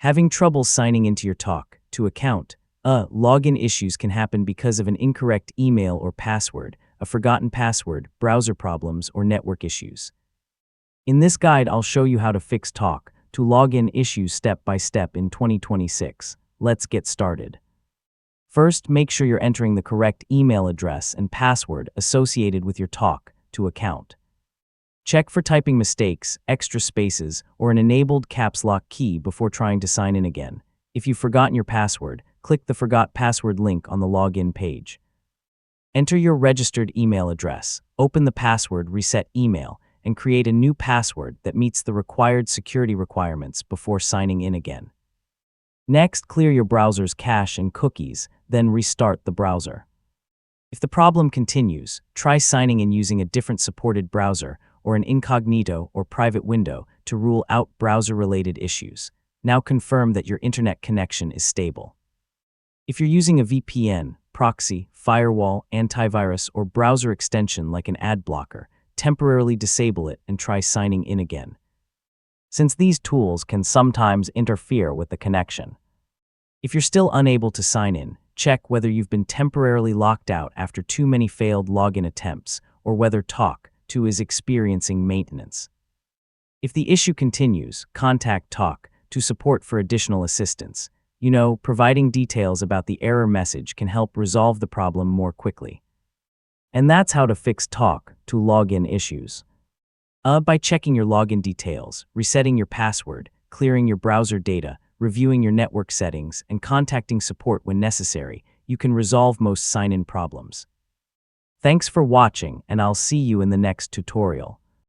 Having trouble signing into your Tawk.to account. Login issues can happen because of an incorrect email or password, a forgotten password, browser problems, or network issues. In this guide, I'll show you how to fix Tawk.to login issues step by step in 2026. Let's get started. First, make sure you're entering the correct email address and password associated with your Tawk.to account. Check for typing mistakes, extra spaces, or an enabled caps lock key before trying to sign in again. If you've forgotten your password, click the Forgot Password link on the login page. Enter your registered email address, open the password reset email, and create a new password that meets the required security requirements before signing in again. Next, clear your browser's cache and cookies, then restart the browser. If the problem continues, try signing in using a different supported browser or an incognito or private window to rule out browser-related issues. Now confirm that your internet connection is stable. If you're using a VPN, proxy, firewall, antivirus, or browser extension like an ad blocker, temporarily disable it and try signing in again, since these tools can sometimes interfere with the connection. If you're still unable to sign in, check whether you've been temporarily locked out after too many failed login attempts or whether Tawk.to is experiencing maintenance. If the issue continues, contact Tawk.to support for additional assistance. Providing details about the error message can help resolve the problem more quickly. And that's how to fix Tawk.to login issues. By checking your login details, resetting your password, clearing your browser data, reviewing your network settings, and contacting support when necessary, you can resolve most sign-in problems. Thanks for watching, and I'll see you in the next tutorial.